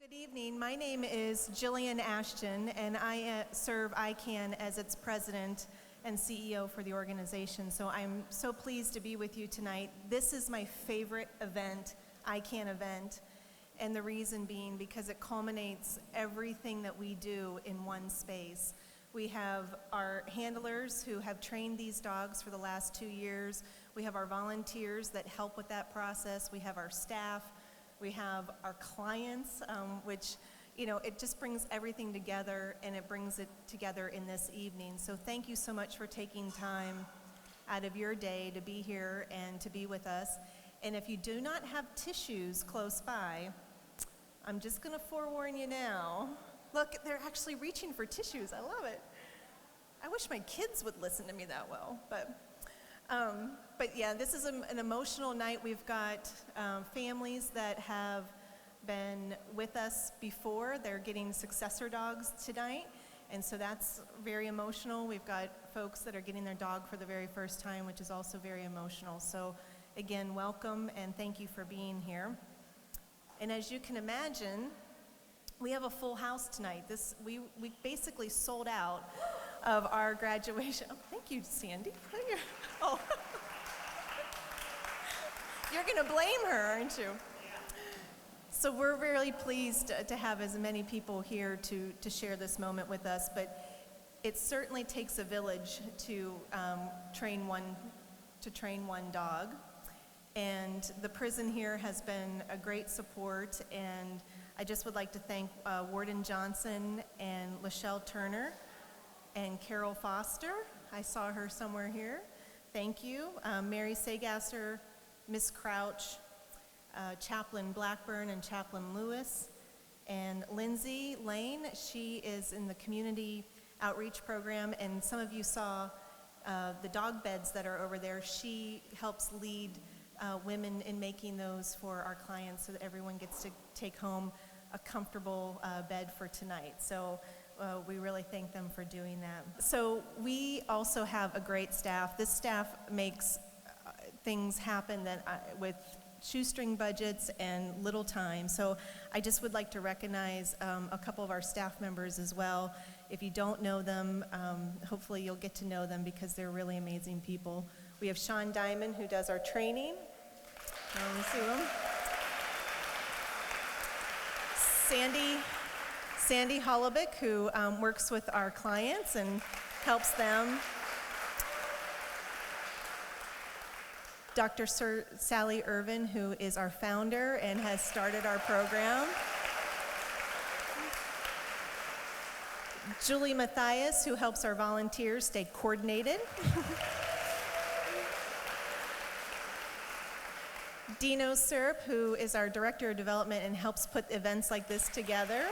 Good evening. My name is Jillian Ashton, and I serve ICAN as its president and CEO for the organization. So I'm so pleased to be with you tonight. This is my favorite event, ICAN event, and the reason being because it culminates everything that we do in one space. We have our handlers who have trained these dogs for the last 2 years. We have our volunteers that help with that process. We have our staff. We have our clients, which, it just brings everything together, and it brings it together in this evening. So thank you so much for taking time out of your day to be here and to be with us. And if you do not have tissues close by, I'm just going to forewarn you now. Look, they're actually reaching for tissues. I love it. I wish my kids would listen to me that well, but yeah, this is an emotional night. We've got families that have been with us before. They're getting successor dogs tonight, and so that's very emotional. We've got folks that are getting their dog for the very first time, which is also very emotional. So again, welcome, and thank you for being here. And as you can imagine, we have a full house tonight. We basically sold out of our graduation. Oh, thank you, Sandy. Oh. You're going to blame her, aren't you? So we're really pleased to have as many people here to share this moment with us, but it certainly takes a village to train one dog. And the prison here has been a great support, and I just would like to thank Warden Johnson and Lachelle Turner and Carol Foster. I saw her somewhere here. Thank you. Mary Sagasser, Miss Crouch, Chaplain Blackburn and Chaplain Lewis, and Lindsay Lane. She is in the community outreach program, and some of you saw the dog beds that are over there. She helps lead women in making those for our clients so that everyone gets to take home a comfortable bed for tonight. So we really thank them for doing that. So we also have a great staff. This staff makes things happen with shoestring budgets and little time. So I just would like to recognize a couple of our staff members as well. If you don't know them, hopefully you'll get to know them because they're really amazing people. We have Sean Diamond, who does our training. Let me see him. Sandy Holobic, who works with our clients and helps them. Dr. Sally Irvin, who is our founder and has started our program. Julie Matthias, who helps our volunteers stay coordinated. Dino Serp, who is our Director of Development and helps put events like this together.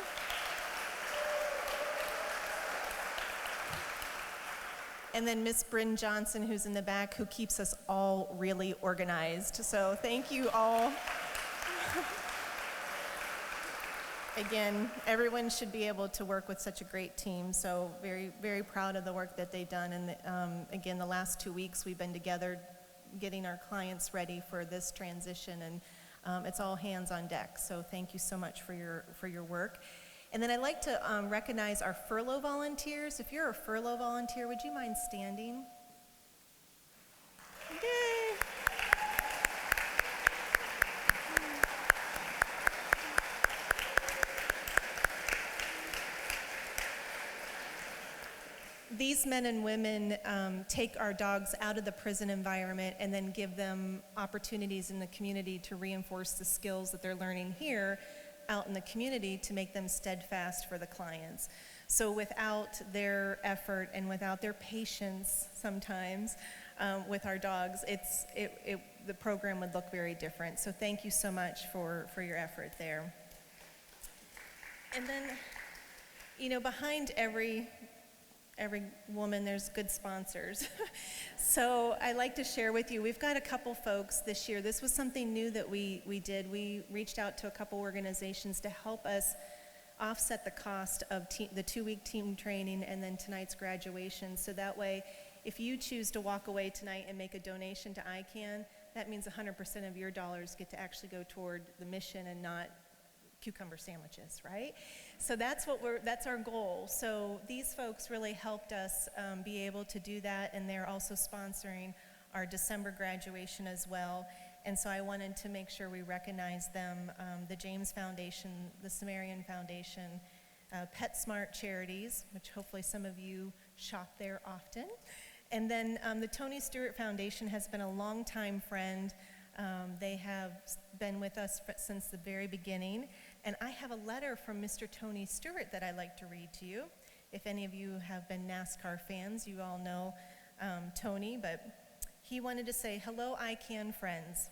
And then Miss Bryn Johnson, who's in the back, who keeps us all really organized. So thank you all. Again, everyone should be able to work with such a great team. So very, very proud of the work that they've done. And again, the last 2 weeks we've been together getting our clients ready for this transition, and it's all hands on deck. So thank you so much for your work. And then I'd like to recognize our Furlough Volunteers. If you're a Furlough Volunteer, would you mind standing? Yay! These men and women take our dogs out of the prison environment and then give them opportunities in the community to reinforce the skills that they're learning here out in the community to make them steadfast for the clients. So without their effort and without their patience sometimes with our dogs, the program would look very different. So thank you so much for your effort there. And then, behind every woman, there's good sponsors. So I like to share with you, we've got a couple folks this year. This was something new that we did. We reached out to a couple organizations to help us offset the cost of the 2-week team training and then tonight's graduation. So that way, if you choose to walk away tonight and make a donation to ICAN, that means 100% of your dollars get to actually go toward the mission and not cucumber sandwiches, right? So that's our goal. So these folks really helped us be able to do that, and they're also sponsoring our December graduation as well. And so I wanted to make sure we recognize them, the James Foundation, the Sumerian Foundation, PetSmart Charities, which hopefully some of you shop there often. And then the Tony Stewart Foundation has been a longtime friend. They have been with us since the very beginning. And I have a letter from Mr. Tony Stewart that I'd like to read to you. If any of you have been NASCAR fans, you all know Tony, but he wanted to say, "Hello, ICAN friends.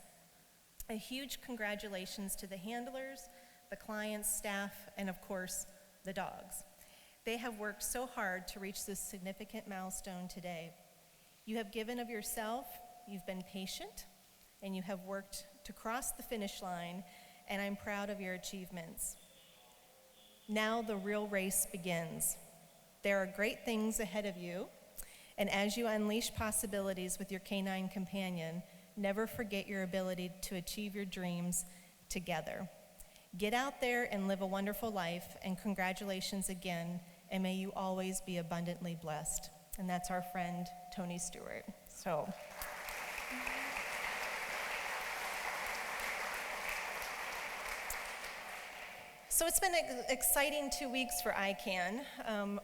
A huge congratulations to the handlers, the clients, staff, and of course, the dogs. They have worked so hard to reach this significant milestone today. You have given of yourself, you've been patient, and you have worked to cross the finish line, and I'm proud of your achievements. Now the real race begins. There are great things ahead of you, and as you unleash possibilities with your canine companion, never forget your ability to achieve your dreams together. Get out there and live a wonderful life, and congratulations again, and may you always be abundantly blessed." And that's our friend, Tony Stewart. So it's been an exciting 2 weeks for ICAN.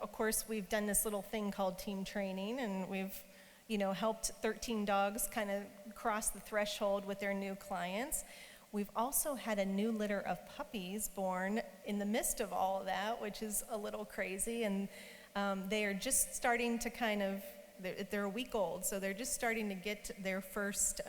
Of course, we've done this little thing called team training, and we've helped 13 dogs kind of cross the threshold with their new clients. We've also had a new litter of puppies born in the midst of all of that, which is a little crazy, and they are just starting to they're a week old, so they're just starting to get their first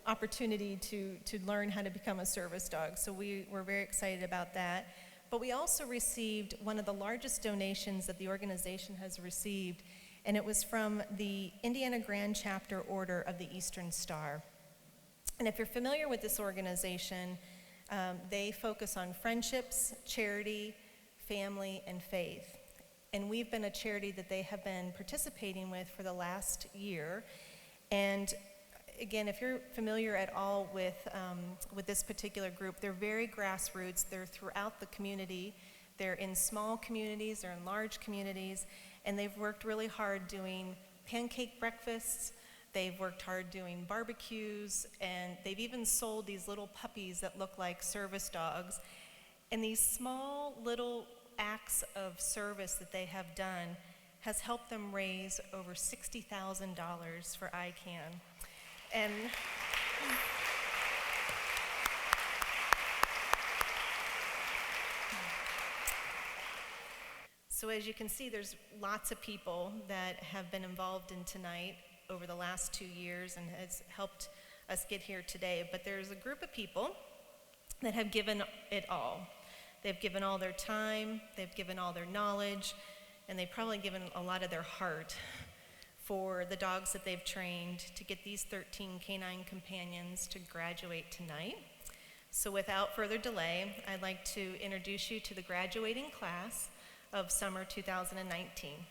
opportunity to learn how to become a service dog. So we're very excited about that. But we also received one of the largest donations that the organization has received, and it was from the Indiana Grand Chapter Order of the Eastern Star. And if you're familiar with this organization, they focus on friendships, charity, family, and faith. And we've been a charity that they have been participating with for the last year. And again, if you're familiar at all with this particular group, they're very grassroots. They're throughout the community. They're in small communities, they're in large communities, and they've worked really hard doing pancake breakfasts. They've worked hard doing barbecues, and they've even sold these little puppies that look like service dogs. And these small little acts of service that they have done has helped them raise over $60,000 for ICAN. And so as you can see, there's lots of people that have been involved in tonight over the last 2 years and has helped us get here today. But there's a group of people that have given it all. They've given all their time, they've given all their knowledge, and they've probably given a lot of their heart for the dogs that they've trained to get these 13 canine companions to graduate tonight. So without further delay, I'd like to introduce you to the graduating class of summer 2019.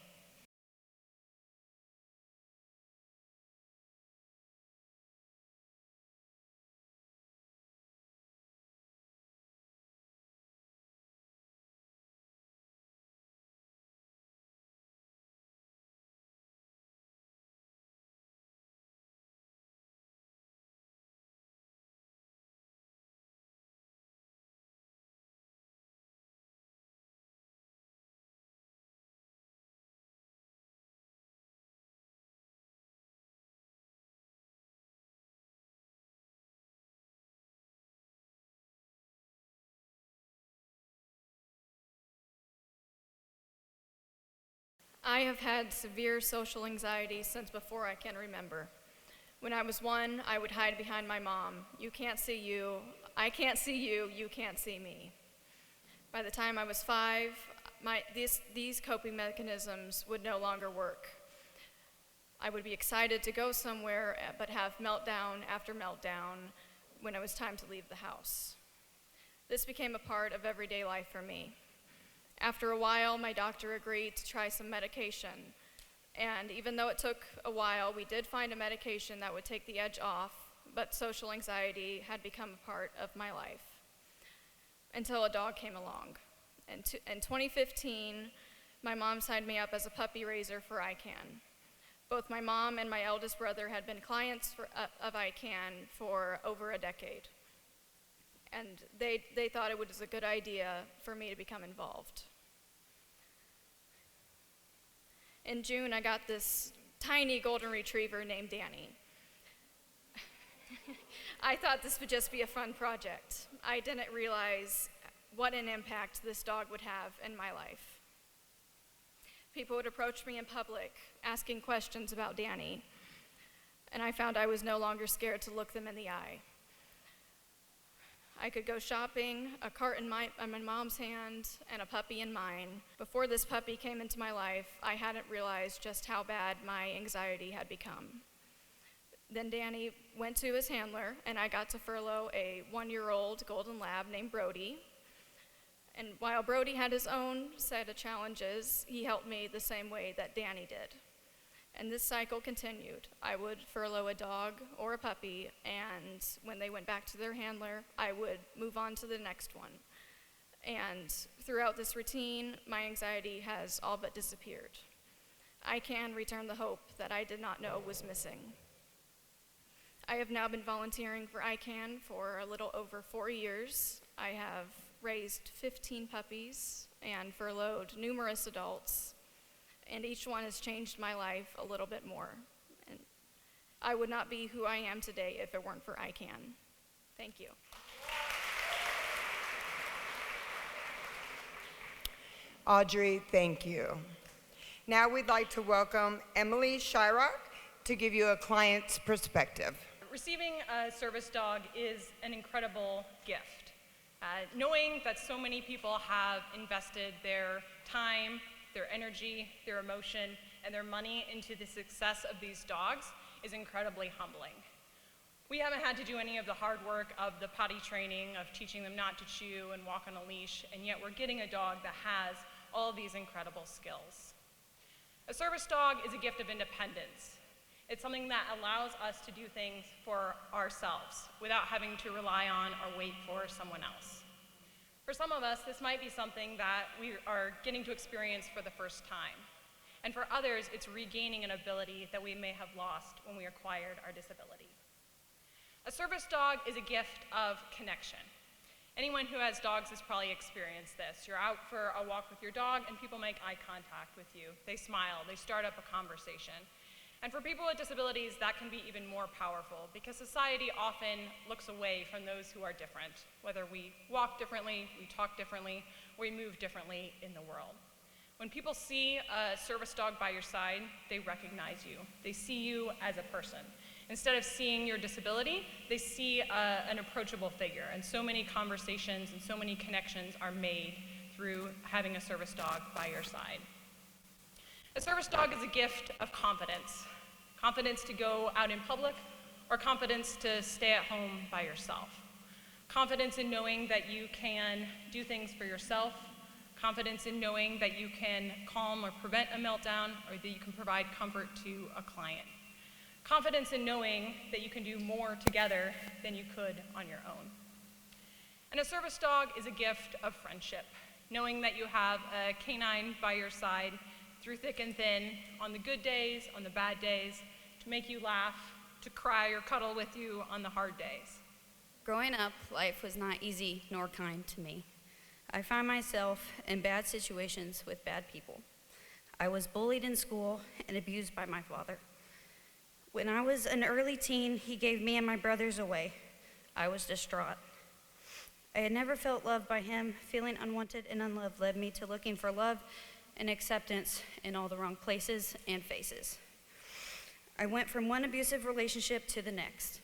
I have had severe social anxiety since before I can remember. When I was 1, I would hide behind my mom. You can't see you, I can't see you, you can't see me. By the time I was 5, these coping mechanisms would no longer work. I would be excited to go somewhere, but have meltdown after meltdown when it was time to leave the house. This became a part of everyday life for me. After a while, my doctor agreed to try some medication. And even though it took a while, we did find a medication that would take the edge off, but social anxiety had become a part of my life. until a dog came along. In 2015, my mom signed me up as a puppy raiser for ICAN. Both my mom and my eldest brother had been clients of ICAN for over a decade. And they thought it was a good idea for me to become involved. In June, I got this tiny golden retriever named Danny. I thought this would just be a fun project. I didn't realize what an impact this dog would have in my life. People would approach me in public, asking questions about Danny, and I found I was no longer scared to look them in the eye. I could go shopping, a cart in my mom's hand, and a puppy in mine. Before this puppy came into my life, I hadn't realized just how bad my anxiety had become. Then Danny went to his handler, and I got to furlough a 1-year-old golden lab named Brody. And while Brody had his own set of challenges, he helped me the same way that Danny did. And this cycle continued. I would furlough a dog or a puppy, and when they went back to their handler, I would move on to the next one. And throughout this routine, my anxiety has all but disappeared. I can return the hope that I did not know was missing. I have now been volunteering for ICAN for a little over 4 years. I have raised 15 puppies and furloughed numerous adults, and each one has changed my life a little bit more. And I would not be who I am today if it weren't for ICAN. Thank you. Audrey, thank you. Now we'd like to welcome Emily Shyrock to give you a client's perspective. Receiving a service dog is an incredible gift. Knowing that so many people have invested their time, their energy, their emotion, and their money into the success of these dogs is incredibly humbling. We haven't had to do any of the hard work of the potty training, of teaching them not to chew and walk on a leash, and yet we're getting a dog that has all of these incredible skills. A service dog is a gift of independence. It's something that allows us to do things for ourselves without having to rely on or wait for someone else. For some of us, this might be something that we are getting to experience for the first time. And for others, it's regaining an ability that we may have lost when we acquired our disability. A service dog is a gift of connection. Anyone who has dogs has probably experienced this. You're out for a walk with your dog and people make eye contact with you. They smile, they start up a conversation. And for people with disabilities, that can be even more powerful because society often looks away from those who are different, whether we walk differently, we talk differently, or we move differently in the world. When people see a service dog by your side, they recognize you. They see you as a person. Instead of seeing your disability, they see an approachable figure. And so many conversations and so many connections are made through having a service dog by your side. A service dog is a gift of confidence. Confidence to go out in public, or confidence to stay at home by yourself. Confidence in knowing that you can do things for yourself. Confidence in knowing that you can calm or prevent a meltdown, or that you can provide comfort to a client. Confidence in knowing that you can do more together than you could on your own. And a service dog is a gift of friendship, knowing that you have a canine by your side through thick and thin, on the good days, on the bad days, to make you laugh, to cry or cuddle with you on the hard days. Growing up, life was not easy nor kind to me. I found myself in bad situations with bad people. I was bullied in school and abused by my father. When I was an early teen, he gave me and my brothers away. I was distraught. I had never felt loved by him. Feeling unwanted and unloved led me to looking for love and acceptance in all the wrong places and faces. I went from one abusive relationship to the next.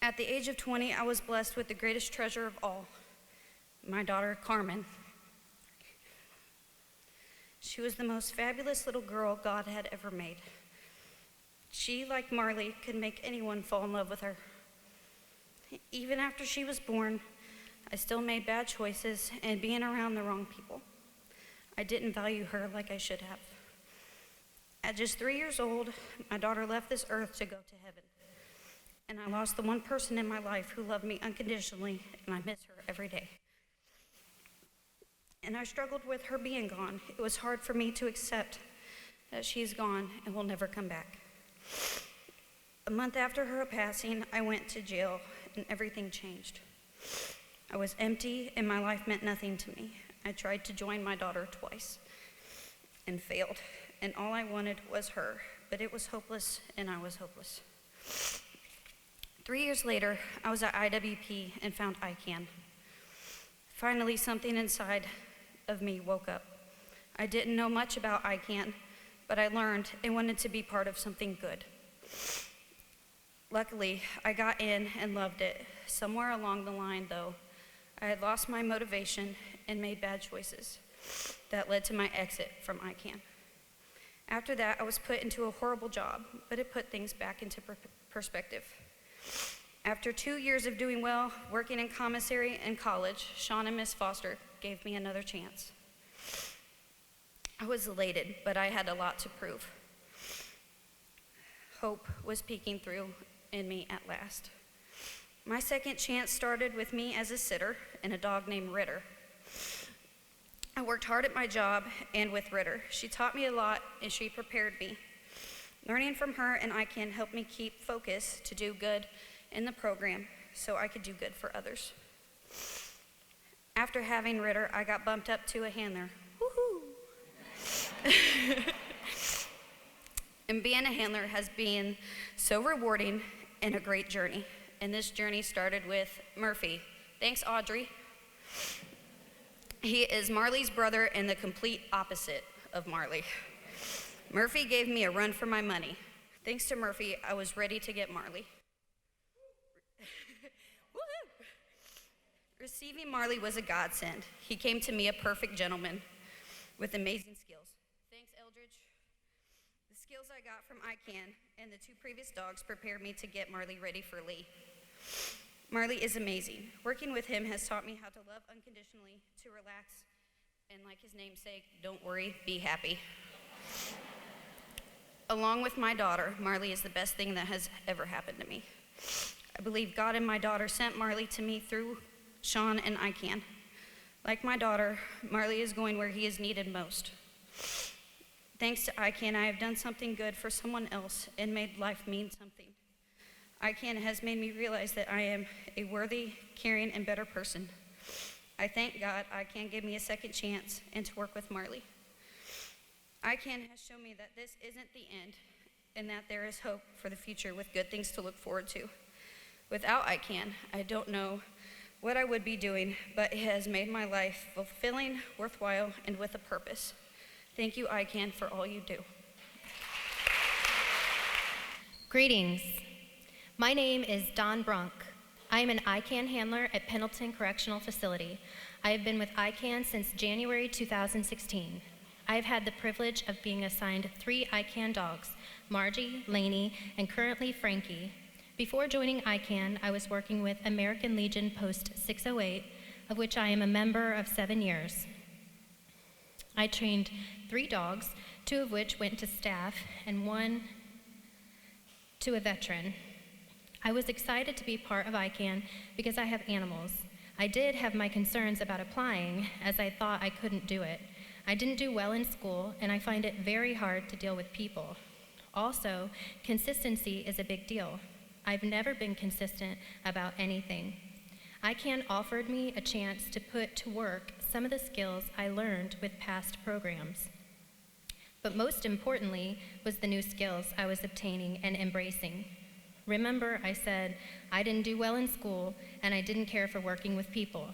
At the age of 20, I was blessed with the greatest treasure of all, my daughter, Carmen. She was the most fabulous little girl God had ever made. She, like Marley, could make anyone fall in love with her. Even after she was born, I still made bad choices and being around the wrong people. I didn't value her like I should have. At just 3 years old, my daughter left this earth to go to heaven. and I lost the one person in my life who loved me unconditionally, and I miss her every day. And I struggled with her being gone. It was hard for me to accept that she's gone and will never come back. A month after her passing, I went to jail, and everything changed. I was empty, and my life meant nothing to me. I tried to join my daughter twice and failed, and all I wanted was her, but it was hopeless, and I was hopeless. 3 years later, I was at IWP and found ICAN. Finally, something inside of me woke up. I didn't know much about ICAN, but I learned and wanted to be part of something good. Luckily, I got in and loved it. Somewhere along the line, though, I had lost my motivation and made bad choices that led to my exit from ICAN. After that, I was put into a horrible job, but it put things back into perspective. After 2 years of doing well, working in commissary and college, Sean and Miss Foster gave me another chance. I was elated, but I had a lot to prove. Hope was peeking through in me at last. My second chance started with me as a sitter and a dog named Ritter. I worked hard at my job and with Ritter. She taught me a lot and she prepared me. Learning from her and ICAN helped me keep focus to do good in the program so I could do good for others. After having Ritter, I got bumped up to a handler. Woohoo! And being a handler has been so rewarding and a great journey. And this journey started with Murphy. Thanks, Audrey. He is Marley's brother and the complete opposite of Marley. Murphy gave me a run for my money. Thanks to Murphy, I was ready to get Marley. Receiving Marley was a godsend. He came to me a perfect gentleman with amazing skills. Thanks, Eldridge. The skills I got from ICAN and the 2 previous dogs prepared me to get Marley ready for Lee. Marley is amazing. Working with him has taught me how to love unconditionally, to relax, and like his namesake, don't worry, be happy. Along with my daughter, Marley is the best thing that has ever happened to me. I believe God and my daughter sent Marley to me through Sean and ICAN. Like my daughter, Marley is going where he is needed most. Thanks to ICAN, I have done something good for someone else and made life mean something. ICAN has made me realize that I am a worthy, caring, and better person. I thank God ICAN gave me a second chance and to work with Marley. ICAN has shown me that this isn't the end and that there is hope for the future with good things to look forward to. Without ICAN, I don't know what I would be doing, but it has made my life fulfilling, worthwhile, and with a purpose. Thank you, ICAN, for all you do. Greetings. My name is Dawn Brunk. I am an ICAN handler at Pendleton Correctional Facility. I have been with ICAN since January 2016. I have had the privilege of being assigned 3 ICAN dogs, Margie, Lainey, and currently Frankie. Before joining ICAN, I was working with American Legion Post 608, of which I am a member of 7 years. I trained 3 dogs, 2 of which went to staff and 1 to a veteran. I was excited to be part of ICAN because I have animals. I did have my concerns about applying, as I thought I couldn't do it. I didn't do well in school, and I find it very hard to deal with people. Also, consistency is a big deal. I've never been consistent about anything. ICAN offered me a chance to put to work some of the skills I learned with past programs. But most importantly was the new skills I was obtaining and embracing. Remember, I said I didn't do well in school and I didn't care for working with people.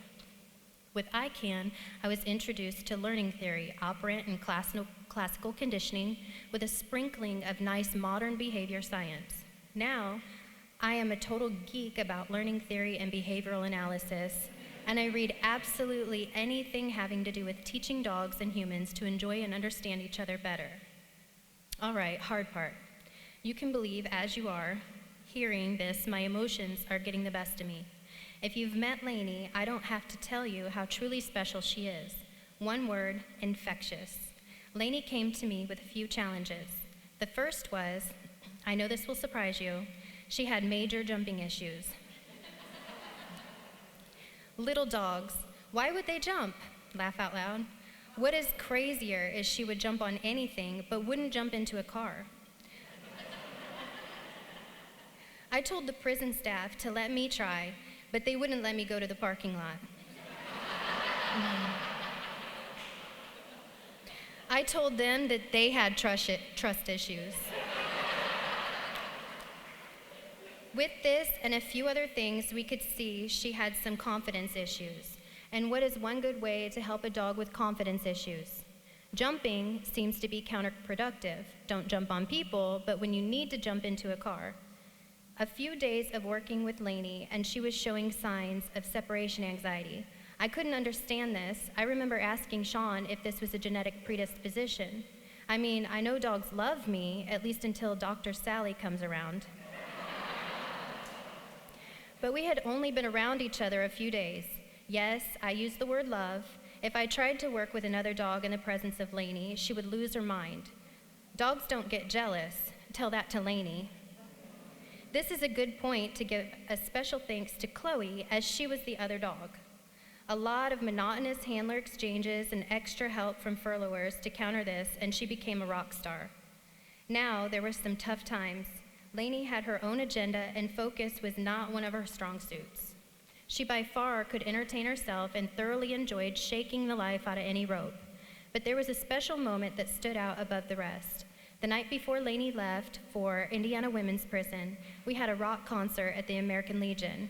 With ICAN, I was introduced to learning theory, operant and classical conditioning, with a sprinkling of nice modern behavior science. Now, I am a total geek about learning theory and behavioral analysis, and I read absolutely anything having to do with teaching dogs and humans to enjoy and understand each other better. All right, hard part. You can believe as you are. Hearing this, my emotions are getting the best of me. If you've met Lainey, I don't have to tell you how truly special she is. One word, infectious. Lainey came to me with a few challenges. The first was, I know this will surprise you, She had major jumping issues. Little dogs, why would they jump? Laugh out loud. What is crazier is she would jump on anything, but wouldn't jump into a car. I told the prison staff to let me try, but they wouldn't let me go to the parking lot. I told them that they had trust issues. With this and a few other things, we could see she had some confidence issues. And what is one good way to help a dog with confidence issues? Jumping seems to be counterproductive. Don't jump on people, but when you need to jump into a car. A few days of working with Lainey, and she was showing signs of separation anxiety. I couldn't understand this. I remember asking Sean if this was a genetic predisposition. I mean, I know dogs love me, at least until Dr. Sally comes around. But we had only been around each other a few days. Yes, I used the word love. If I tried to work with another dog in the presence of Lainey, she would lose her mind. Dogs don't get jealous. Tell that to Lainey. This is a good point to give a special thanks to Chloe, as she was the other dog. A lot of monotonous handler exchanges and extra help from furloughers to counter this, and she became a rock star. Now, there were some tough times. Lainey had her own agenda, and focus was not one of her strong suits. She by far could entertain herself and thoroughly enjoyed shaking the life out of any rope. But there was a special moment that stood out above the rest. The night before Lainey left for Indiana Women's Prison, we had a rock concert at the American Legion.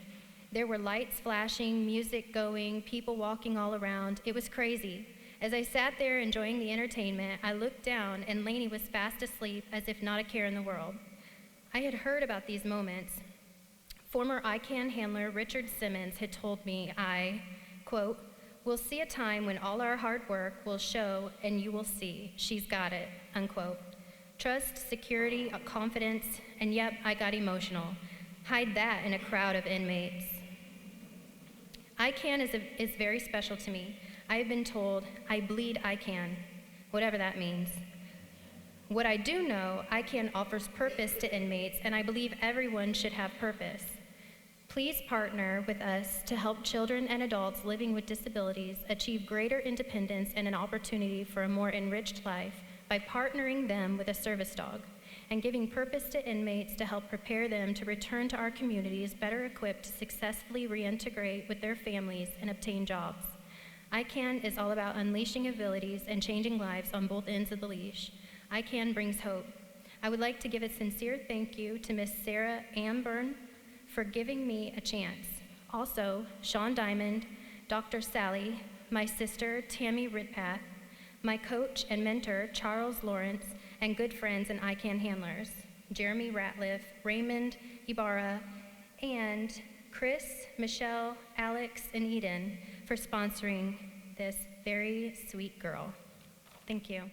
There were lights flashing, music going, people walking all around. It was crazy. As I sat there enjoying the entertainment, I looked down and Lainey was fast asleep as if not a care in the world. I had heard about these moments. Former ICAN handler Richard Simmons had told me quote, "We'll see a time when all our hard work will show and you will see, she's got it," unquote. Trust, security, confidence, and yep, I got emotional. Hide that in a crowd of inmates. ICAN is very special to me. I have been told I bleed ICAN, whatever that means. What I do know, ICAN offers purpose to inmates, and I believe everyone should have purpose. Please partner with us to help children and adults living with disabilities achieve greater independence and an opportunity for a more enriched life by partnering them with a service dog and giving purpose to inmates to help prepare them to return to our communities better equipped to successfully reintegrate with their families and obtain jobs. ICAN is all about unleashing abilities and changing lives on both ends of the leash. ICAN brings hope. I would like to give a sincere thank you to Miss Sarah Amburn for giving me a chance. Also, Sean Diamond, Dr. Sally, my sister Tammy Ridpath, my coach and mentor Charles Lawrence, and good friends and ICAN handlers, Jeremy Ratliff, Raymond Ibarra, and Chris, Michelle, Alex, and Eden for sponsoring this very sweet girl. Thank you.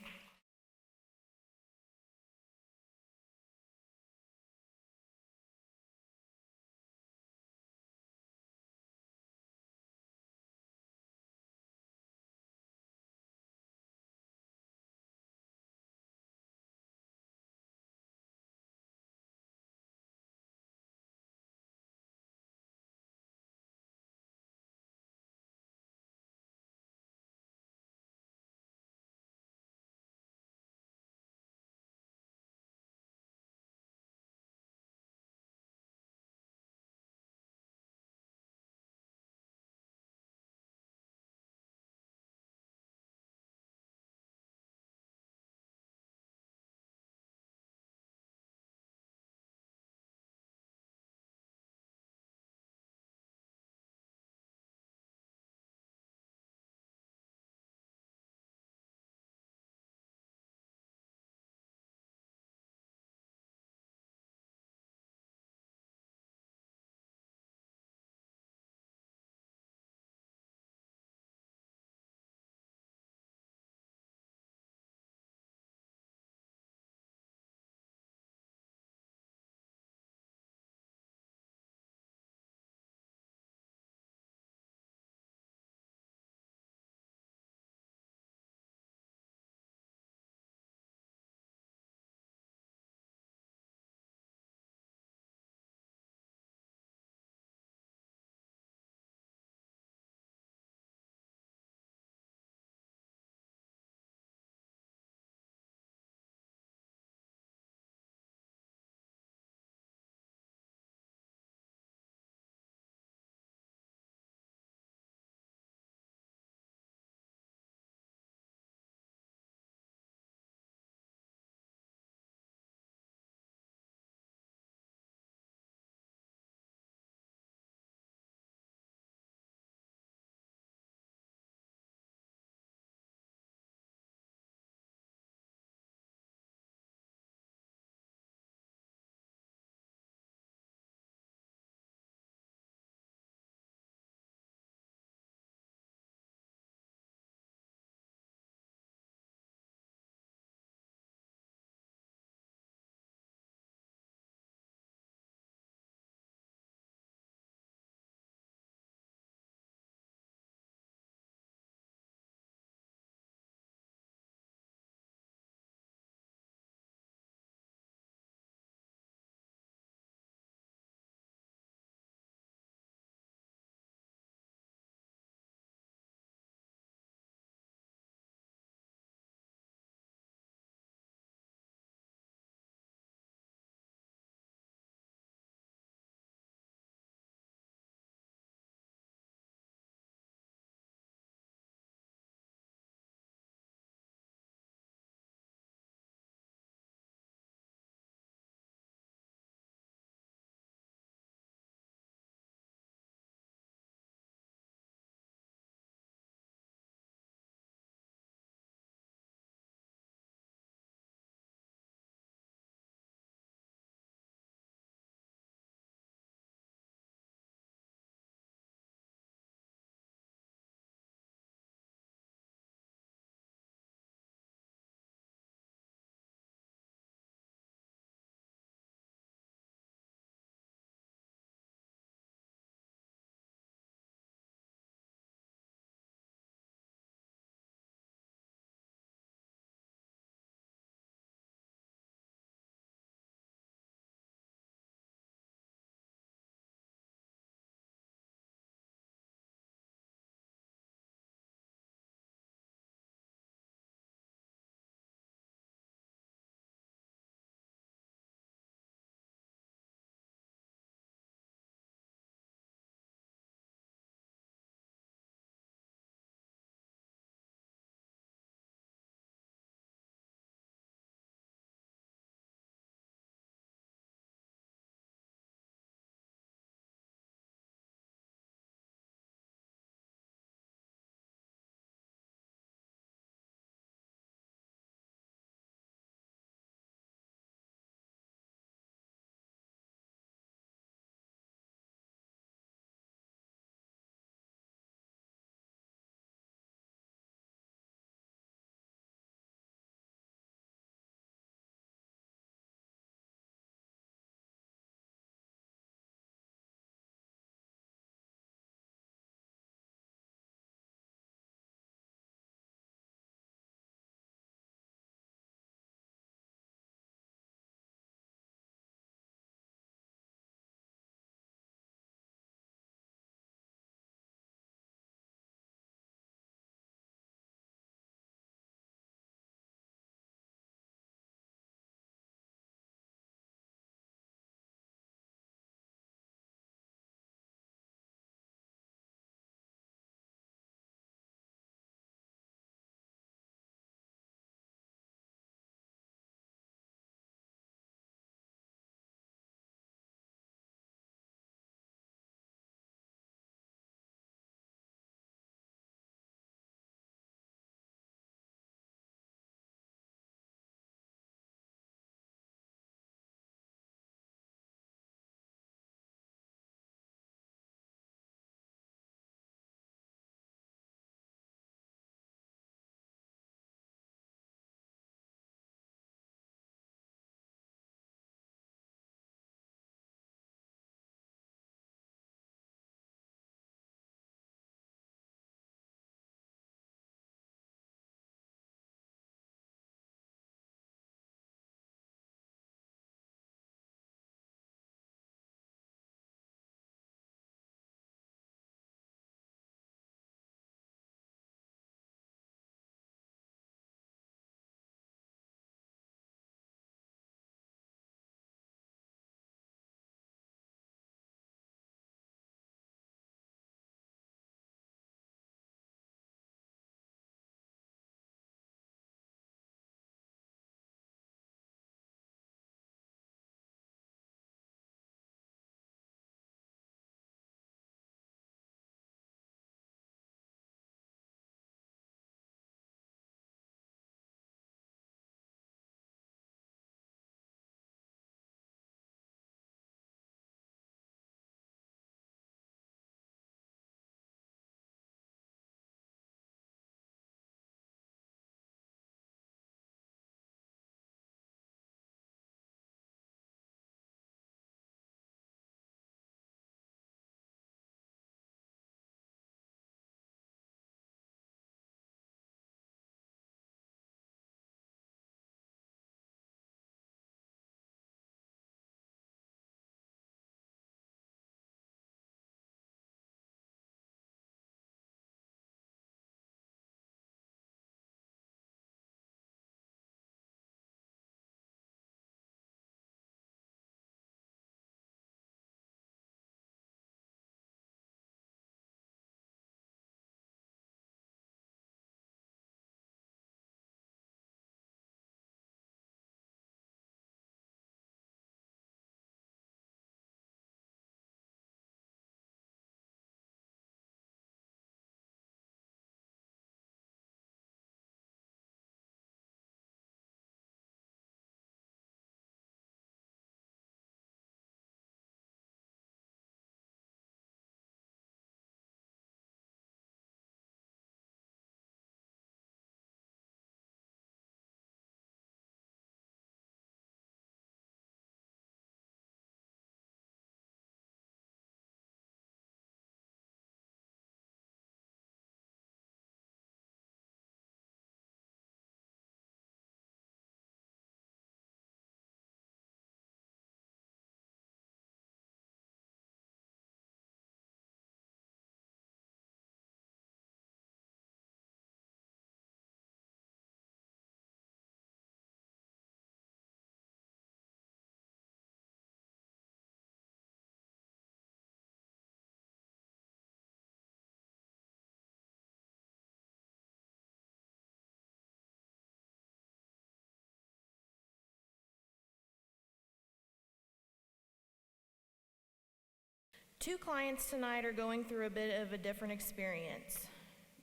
Two clients tonight are going through a bit of a different experience.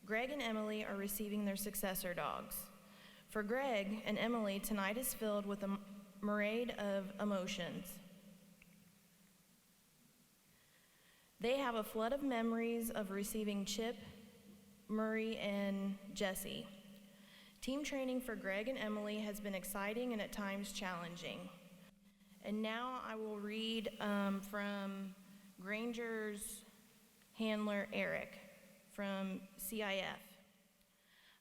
Greg and Emily are receiving their successor dogs. For Greg and Emily, tonight is filled with a myriad of emotions. They have a flood of memories of receiving Chip, Murray, and Jesse. Team training for Greg and Emily has been exciting and at times challenging. And now I will read from Grainger's handler, Eric, from CIF.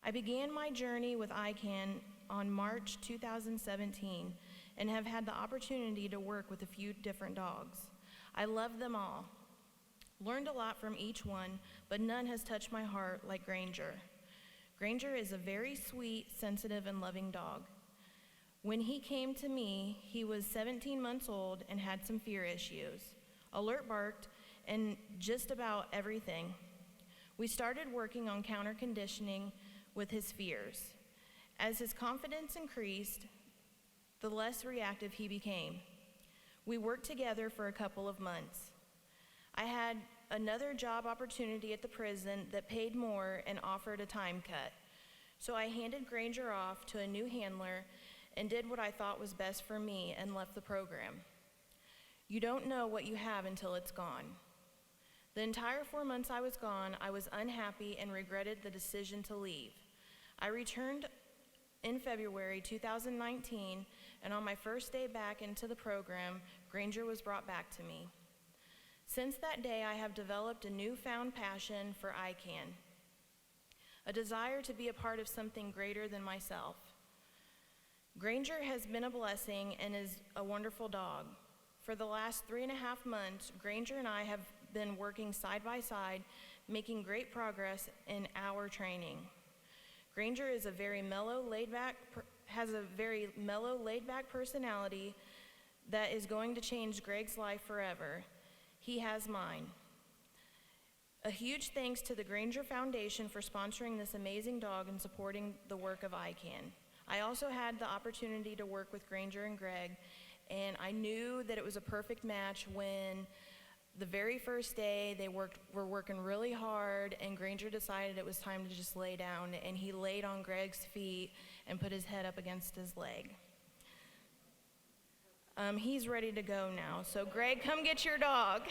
I began my journey with ICAN on March 2017 and have had the opportunity to work with a few different dogs. I love them all. Learned a lot from each one, but none has touched my heart like Grainger. Grainger is a very sweet, sensitive, and loving dog. When he came to me, he was 17 months old and had some fear issues. Alert barked and just about everything. We started working on counter conditioning with his fears. As his confidence increased, the less reactive he became. We worked together for a couple of months. I had another job opportunity at the prison that paid more and offered a time cut. So I handed Grainger off to a new handler and did what I thought was best for me and left the program. You don't know what you have until it's gone. The entire 4 months I was gone, I was unhappy and regretted the decision to leave. I returned in February 2019, and on my first day back into the program, Grainger was brought back to me. Since that day, I have developed a newfound passion for ICAN, a desire to be a part of something greater than myself. Grainger has been a blessing and is a wonderful dog. For the last 3.5 months, Grainger and I have been working side by side, making great progress in our training. Grainger is a very mellow, laid-back personality that is going to change Greg's life forever. He has mine. A huge thanks to the Grainger Foundation for sponsoring this amazing dog and supporting the work of ICAN. I also had the opportunity to work with Grainger and Greg, and I knew that it was a perfect match when the very first day they were working really hard, and Grainger decided it was time to just lay down, and he laid on Greg's feet and put his head up against his leg. He's ready to go now, so Greg, come get your dog.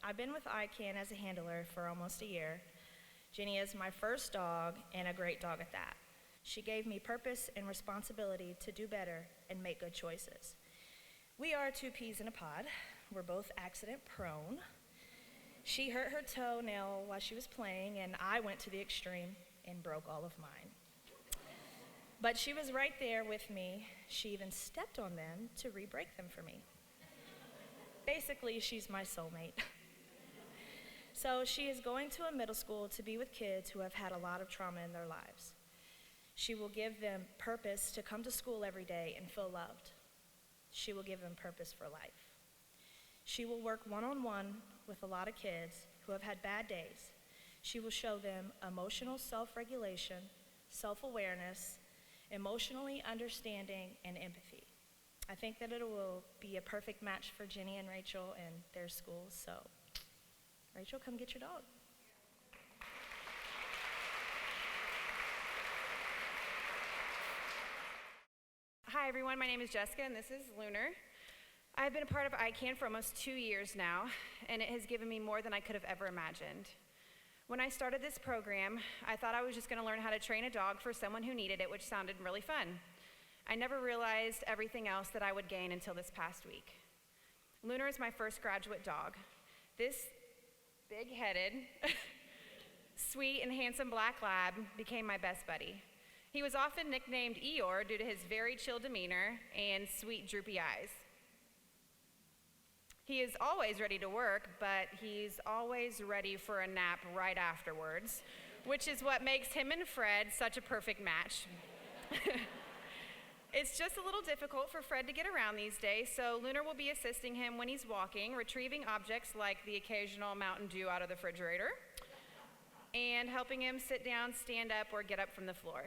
I've been with ICAN as a handler for almost a year. Ginny is my first dog, and a great dog at that. She gave me purpose and responsibility to do better and make good choices. We are two peas in a pod. We're both accident prone. She hurt her toenail while she was playing, and I went to the extreme and broke all of mine. But she was right there with me. She even stepped on them to re-break them for me. Basically, she's my soulmate. So she is going to a middle school to be with kids who have had a lot of trauma in their lives. She will give them purpose to come to school every day and feel loved. She will give them purpose for life. She will work one-on-one with a lot of kids who have had bad days. She will show them emotional self-regulation, self-awareness, emotionally understanding, and empathy. I think that it will be a perfect match for Ginny and Rachel and their schools, so Rachel, come get your dog. Hi everyone, my name is Jessica and this is Lunar. I've been a part of ICAN for almost 2 years now, and it has given me more than I could have ever imagined. When I started this program, I thought I was just going to learn how to train a dog for someone who needed it, which sounded really fun. I never realized everything else that I would gain until this past week. Lunar is my first graduate dog. This big-headed, sweet and handsome black lab became my best buddy. He was often nicknamed Eeyore due to his very chill demeanor and sweet droopy eyes. He is always ready to work, but he's always ready for a nap right afterwards, which is what makes him and Fred such a perfect match. It's just a little difficult for Fred to get around these days, so Lunar will be assisting him when he's walking, retrieving objects like the occasional Mountain Dew out of the refrigerator, and helping him sit down, stand up, or get up from the floor.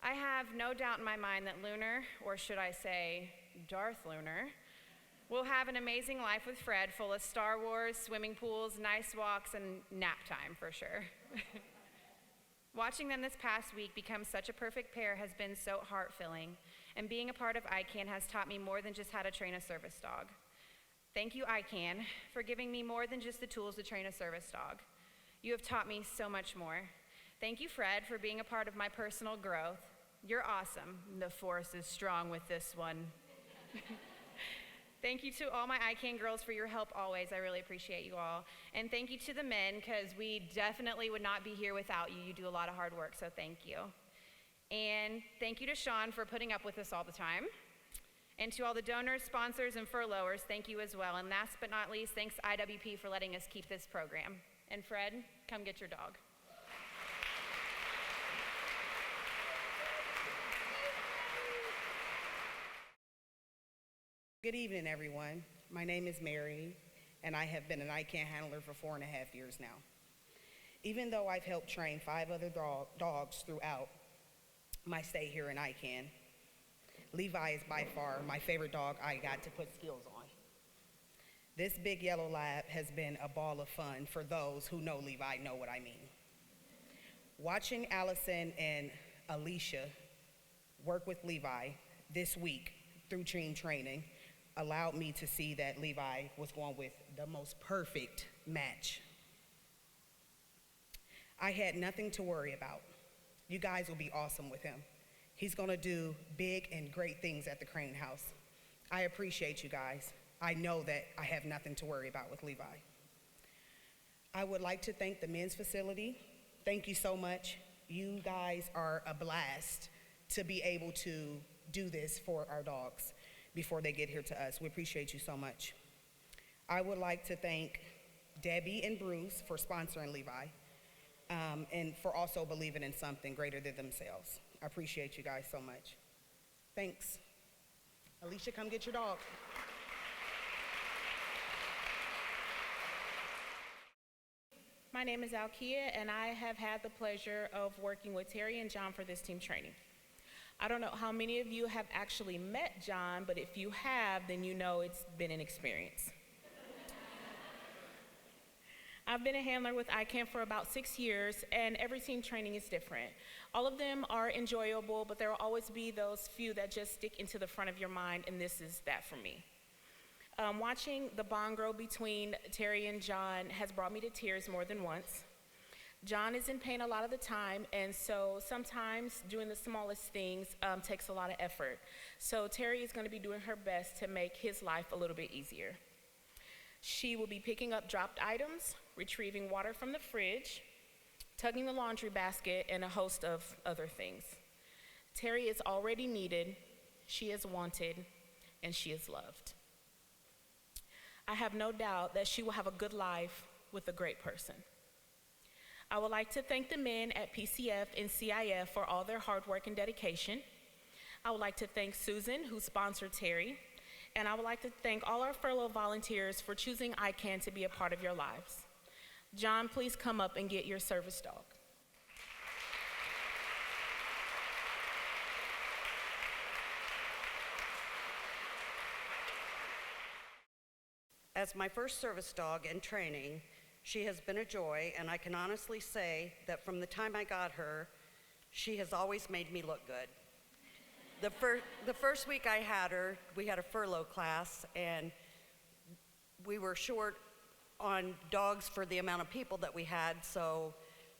I have no doubt in my mind that Lunar, or should I say Darth Lunar, will have an amazing life with Fred, full of Star Wars, swimming pools, nice walks, and nap time for sure. Watching them this past week become such a perfect pair has been so heart-filling, and being a part of ICAN has taught me more than just how to train a service dog. Thank you, ICAN, for giving me more than just the tools to train a service dog. You have taught me so much more. Thank you, Fred, for being a part of my personal growth. You're awesome. The force is strong with this one. Thank you to all my ICAN girls for your help always. I really appreciate you all. And thank you to the men, because we definitely would not be here without you. You do a lot of hard work, so thank you. And thank you to Sean for putting up with us all the time. And to all the donors, sponsors, and furloughers, thank you as well. And last but not least, thanks IWP for letting us keep this program. And Fred, come get your dog. Good evening, everyone. My name is Mary, and I have been an ICAN handler for 4.5 years now. Even though I've helped train 5 other dogs throughout my stay here in ICAN, Levi is by far my favorite dog I got to put skills on. This big yellow lab has been a ball of fun for those who know Levi know what I mean. Watching Allison and Alicia work with Levi this week through team training allowed me to see that Levi was going with the most perfect match. I had nothing to worry about. You guys will be awesome with him. He's gonna do big and great things at the Crane House. I appreciate you guys. I know that I have nothing to worry about with Levi. I would like to thank the men's facility. Thank you so much. You guys are a blast to be able to do this for our dogs before they get here to us. We appreciate you so much. I would like to thank Debbie and Bruce for sponsoring Levi, and for also believing in something greater than themselves. I appreciate you guys so much. Thanks. Alicia, come get your dog. My name is Alkia, and I have had the pleasure of working with Terri and John for this team training. I don't know how many of you have actually met John, but if you have, then you know it's been an experience. I've been a handler with ICAN for about 6 years, and every team training is different. All of them are enjoyable, but there will always be those few that just stick into the front of your mind, and this is that for me. Watching the bond grow between Terri and John has brought me to tears more than once. John is in pain a lot of the time, and so sometimes doing the smallest things takes a lot of effort. So Terri is going to be doing her best to make his life a little bit easier. She will be picking up dropped items, retrieving water from the fridge, tugging the laundry basket, and a host of other things. Terri is already needed, she is wanted, and she is loved. I have no doubt that she will have a good life with a great person. I would like to thank the men at PCF and CIF for all their hard work and dedication. I would like to thank Susan, who sponsored Terri, and I would like to thank all our Furlough volunteers for choosing ICAN to be a part of your lives. John, please come up and get your service dog. As my first service dog in training, she has been a joy, and I can honestly say that from the time I got her, she has always made me look good. The first week I had her, we had a furlough class, and we were short on dogs for the amount of people that we had, so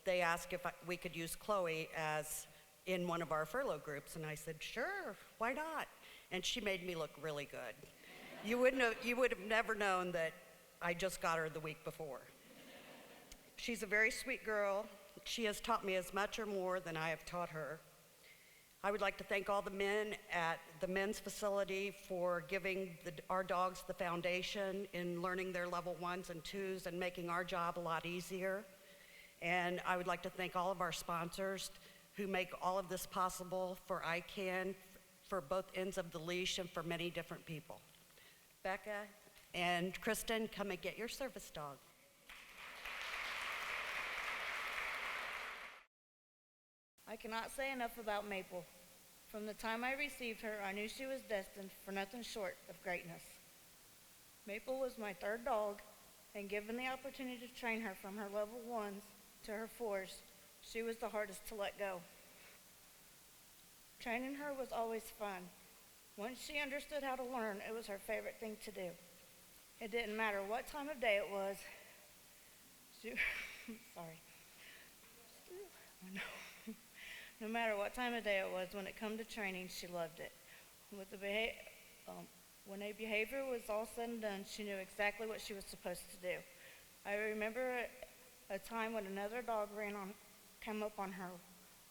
they asked if we could use Chloe as in one of our furlough groups, and I said, sure, why not? And she made me look really good. You would have never known that I just got her the week before. She's a very sweet girl. She has taught me as much or more than I have taught her. I would like to thank all the men at the men's facility for giving our dogs the foundation in learning their level 1s and 2s and making our job a lot easier. And I would like to thank all of our sponsors who make all of this possible for ICAN, for both ends of the leash and for many different people. Becca and Kristen, come and get your service dog. I cannot say enough about Maple. From the time I received her, I knew she was destined for nothing short of greatness. Maple was my third dog, and given the opportunity to train her from her level 1s to her 4s, she was the hardest to let go. Training her was always fun. Once she understood how to learn, it was her favorite thing to do. It didn't matter what time of day it was. No matter what time of day it was, when it come to training, she loved it. When a behavior was all said and done, she knew exactly what she was supposed to do. I remember a time when another dog came up on her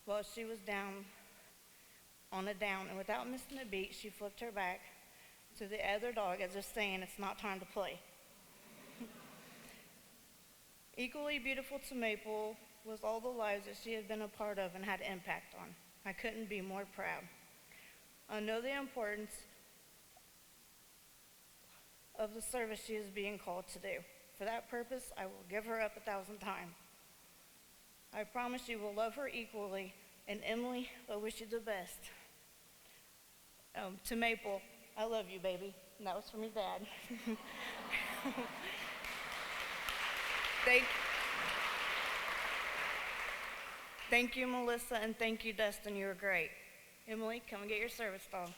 while she was down on a down, and without missing a beat, she flipped her back to the other dog as if saying, "It's not time to play." Equally beautiful to Maple was all the lives that she had been a part of and had impact on. I couldn't be more proud. I know the importance of the service she is being called to do. For that purpose, I will give her up 1,000 times. I promise you will love her equally, and Emily, I wish you the best. To Maple, I love you, baby. And that was from your dad. Thank you, Melissa, and thank you, Dustin. You were great. Emily, come and get your service dog.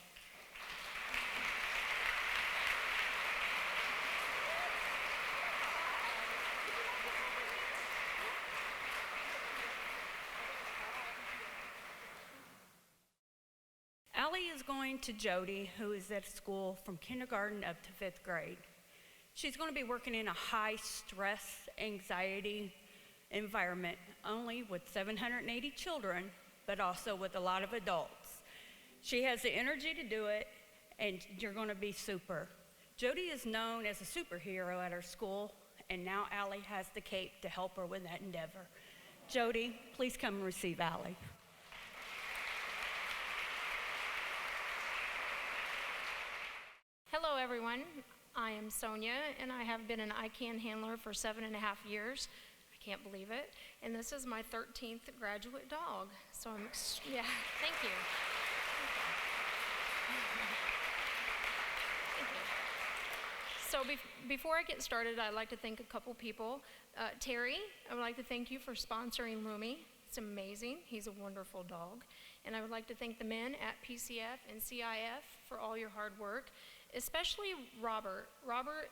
Allie is going to Jody, who is at school from kindergarten up to 5th grade. She's going to be working in a high stress, anxiety environment, only with 780 children, but also with a lot of adults. She has the energy to do it, and you're going to be super. Jody is known as a superhero at her school, and now Allie has the cape to help her with that endeavor. Jody, please come and receive Allie. Hello, everyone. I am Sonia, and I have been an ICAN handler for 7.5 years. I can't believe it. And this is my 13th graduate dog. So thank you. Thank you. So before I get started, I'd like to thank a couple people. Terri, I would like to thank you for sponsoring Lumi. It's amazing. He's a wonderful dog. And I would like to thank the men at PCF and CIF for all your hard work, especially Robert. Robert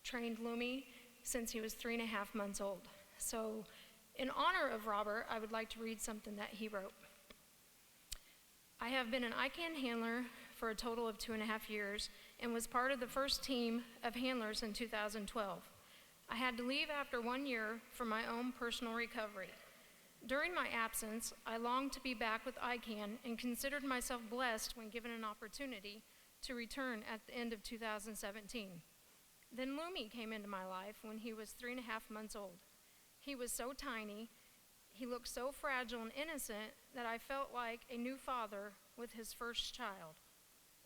trained Lumi since he was 3.5 months old. So in honor of Robert, I would like to read something that he wrote. I have been an ICAN handler for a total of 2.5 years and was part of the first team of handlers in 2012. I had to leave after 1 year for my own personal recovery. During my absence, I longed to be back with ICAN and considered myself blessed when given an opportunity to return at the end of 2017. Then Lumi came into my life when he was 3.5 months old. He was so tiny, he looked so fragile and innocent that I felt like a new father with his first child.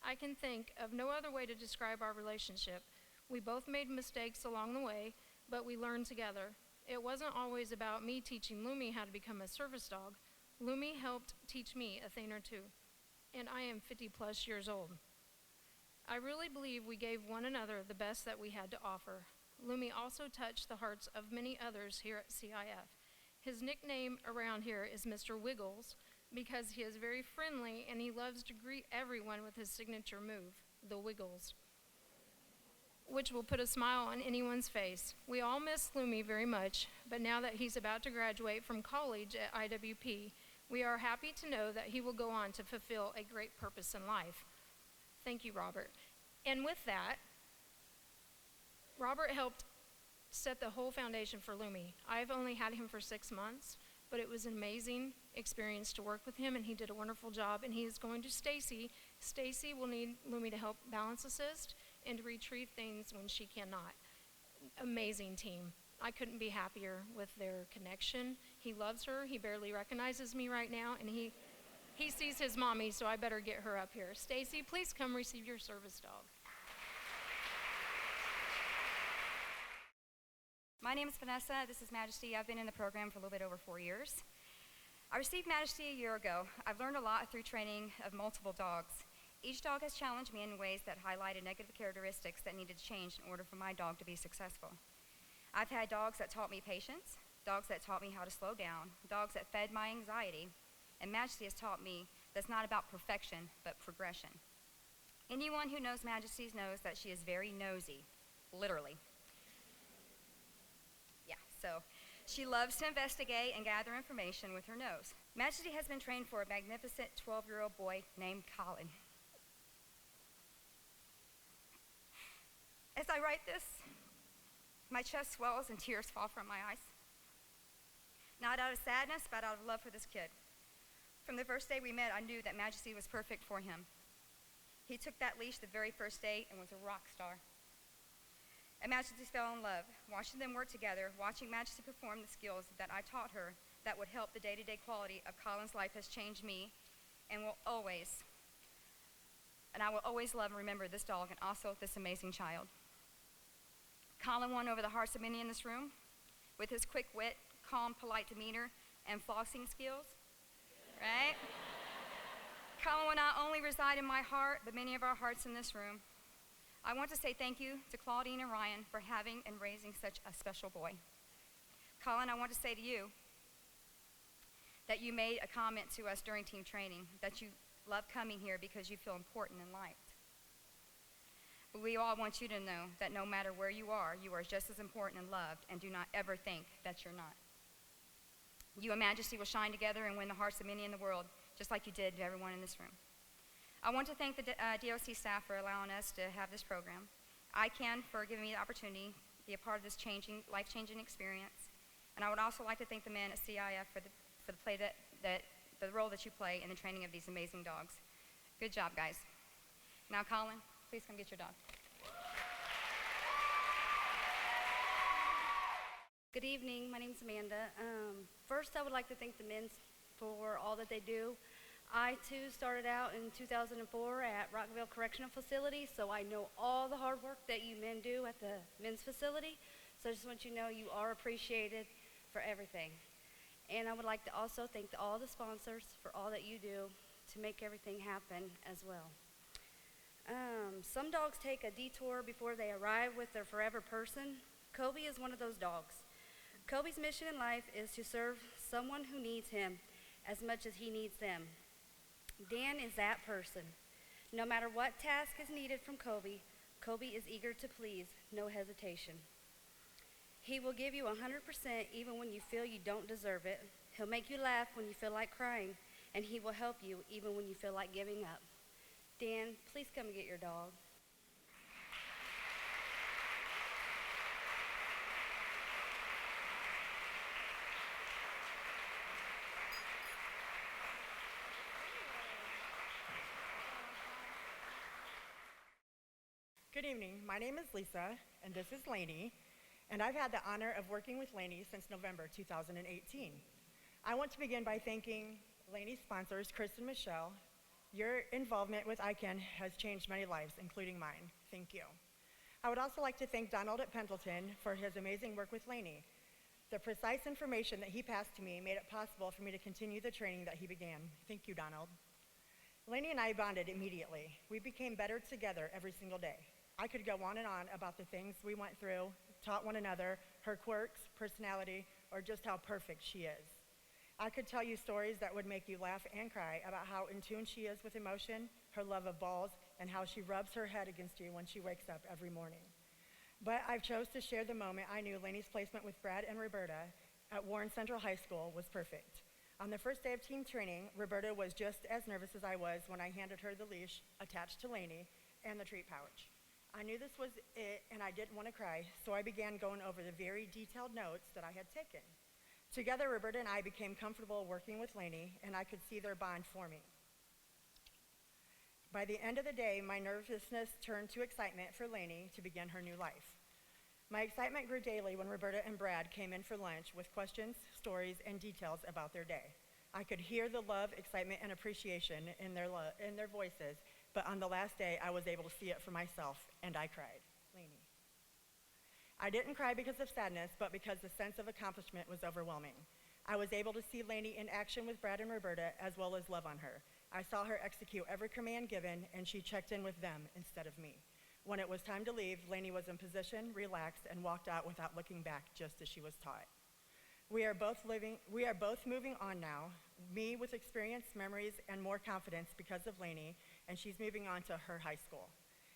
I can think of no other way to describe our relationship. We both made mistakes along the way, but we learned together. It wasn't always about me teaching Lumi how to become a service dog. Lumi helped teach me a thing or two, and I am 50+ years old. I really believe we gave one another the best that we had to offer. Lumi also touched the hearts of many others here at CIF. His nickname around here is Mr. Wiggles because he is very friendly and he loves to greet everyone with his signature move, the Wiggles, which will put a smile on anyone's face. We all miss Lumi very much, but now that he's about to graduate from college at IWP, we are happy to know that he will go on to fulfill a great purpose in life. Thank you, Robert. And with that, Robert helped set the whole foundation for Lumi. I've only had him for 6 months, but it was an amazing experience to work with him, and he did a wonderful job, and he is going to Stacy. Stacy will need Lumi to help balance assist and to retrieve things when she cannot. Amazing team. I couldn't be happier with their connection. He loves her. He barely recognizes me right now, and He sees his mommy, so I better get her up here. Stacy, please come receive your service dog. My name is Vanessa. This is Majesty. I've been in the program for a little bit over 4 years. I received Majesty a year ago. I've learned a lot through training of multiple dogs. Each dog has challenged me in ways that highlighted negative characteristics that needed to change in order for my dog to be successful. I've had dogs that taught me patience, dogs that taught me how to slow down, dogs that fed my anxiety, and Majesty has taught me that it's not about perfection, but progression. Anyone who knows Majesty knows that she is very nosy, literally. Yeah, so she loves to investigate and gather information with her nose. Majesty has been trained for a magnificent 12-year-old boy named Colin. As I write this, my chest swells and tears fall from my eyes. Not out of sadness, but out of love for this kid. From the first day we met, I knew that Majesty was perfect for him. He took that leash the very first day and was a rock star. And Majesty fell in love. Watching them work together, watching Majesty perform the skills that I taught her that would help the day-to-day quality of Colin's life has changed me and I will always love and remember this dog and also this amazing child. Colin won over the hearts of many in this room with his quick wit, calm, polite demeanor, and flossing skills, right? Colin will not only reside in my heart, but many of our hearts in this room. I want to say thank you to Claudine and Ryan for having and raising such a special boy. Colin, I want to say to you that you made a comment to us during team training, that you love coming here because you feel important and liked. We all want you to know that no matter where you are just as important and loved, and do not ever think that you're not. You and Majesty will shine together and win the hearts of many in the world, just like you did to everyone in this room. I want to thank the DOC staff for allowing us to have this program, ICAN for giving me the opportunity to be a part of this life-changing experience, and I would also like to thank the men at CIF for the role that you play in the training of these amazing dogs. Good job, guys. Now, Colin, please come get your dog. Good evening, my name's Amanda. First, I would like to thank the men for all that they do. I too started out in 2004 at Rockville Correctional Facility, so I know all the hard work that you men do at the men's facility. So I just want you to know you are appreciated for everything. And I would like to also thank all the sponsors for all that you do to make everything happen as well. Some dogs take a detour before they arrive with their forever person. Coby is one of those dogs. Coby's mission in life is to serve someone who needs him as much as he needs them. Dan is that person. No matter what task is needed from Coby, Coby is eager to please, no hesitation. He will give you 100% even when you feel you don't deserve it. He'll make you laugh when you feel like crying, and he will help you even when you feel like giving up. Dan, please come and get your dog. Good evening. My name is Lisa, and this is Lainey, and I've had the honor of working with Lainey since November 2018. I want to begin by thanking Lainey's sponsors, Chris and Michelle. Your involvement with ICAN has changed many lives, including mine. Thank you. I would also like to thank Donald at Pendleton for his amazing work with Lainey. The precise information that he passed to me made it possible for me to continue the training that he began. Thank you, Donald. Lainey and I bonded immediately. We became better together every single day. I could go on and on about the things we went through, taught one another, her quirks, personality, or just how perfect she is. I could tell you stories that would make you laugh and cry about how in tune she is with emotion, her love of balls, and how she rubs her head against you when she wakes up every morning. But I've chose to share the moment I knew Lainey's placement with Brad and Roberta at Warren Central High School was perfect. On the first day of team training, Roberta was just as nervous as I was when I handed her the leash attached to Lainey and the treat pouch. I knew this was it, and I didn't want to cry, so I began going over the very detailed notes that I had taken. Together, Roberta and I became comfortable working with Lainey, and I could see their bond forming. By the end of the day, my nervousness turned to excitement for Lainey to begin her new life. My excitement grew daily when Roberta and Brad came in for lunch with questions, stories, and details about their day. I could hear the love, excitement, and appreciation in their voices, but on the last day, I was able to see it for myself, and I cried. Lainey. I didn't cry because of sadness, but because the sense of accomplishment was overwhelming. I was able to see Lainey in action with Brad and Roberta, as well as love on her. I saw her execute every command given, and she checked in with them instead of me. When it was time to leave, Lainey was in position, relaxed, and walked out without looking back, just as she was taught. We are both moving on now, me with experience, memories, and more confidence because of Lainey, and she's moving on to her high school.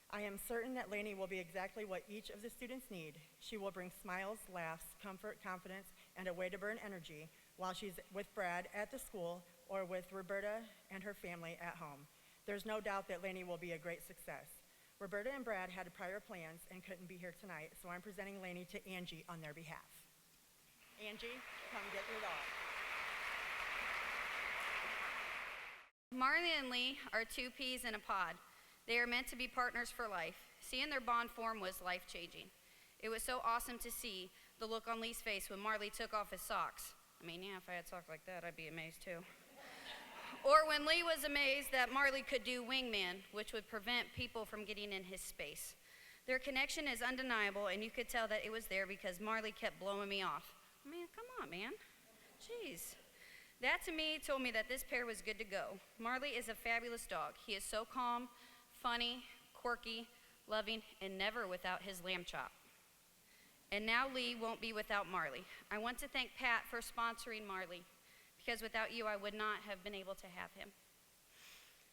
I am certain that Lainey will be exactly what each of the students need. She will bring smiles, laughs, comfort, confidence, and a way to burn energy while she's with Brad at the school or with Roberta and her family at home. There's no doubt that Lainey will be a great success. Roberta and Brad had prior plans and couldn't be here tonight, so I'm presenting Lainey to Angie on their behalf. Angie, come get your dog. Marley and Lee are two peas in a pod. They are meant to be partners for life. Seeing their bond form was life-changing. It was so awesome to see the look on Lee's face when Marley took off his socks. I mean, yeah, if I had socks like that, I'd be amazed too. Or when Lee was amazed that Marley could do wingman, which would prevent people from getting in his space. Their connection is undeniable, and you could tell that it was there because Marley kept blowing me off. I mean, come on, man. Jeez. That to me told me that this pair was good to go. Marley is a fabulous dog. He is so calm, funny, quirky, loving, and never without his lamb chop. And now Lee won't be without Marley. I want to thank Pat for sponsoring Marley, because without you, I would not have been able to have him.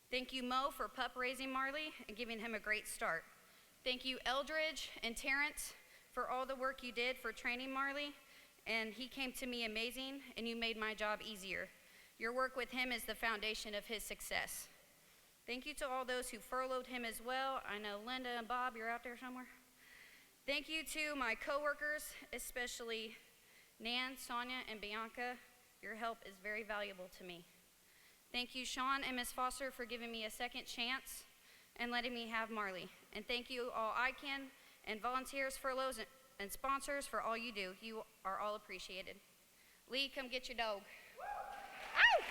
Thank you, Mo, for pup raising Marley and giving him a great start. Thank you, Eldridge and Terrence, for all the work you did for training Marley, and he came to me amazing, and you made my job easier. Your work with him is the foundation of his success. Thank you to all those who furloughed him as well. I know Linda and Bob, you're out there somewhere. Thank you to my coworkers, especially Nan, Sonia, and Bianca. Your help is very valuable to me. Thank you, Sean and Ms. Foster, for giving me a second chance and letting me have Marley. And thank you all ICAN and volunteers, furloughs, and sponsors for all you do. You are all appreciated. Lee, come get your dog. Ow!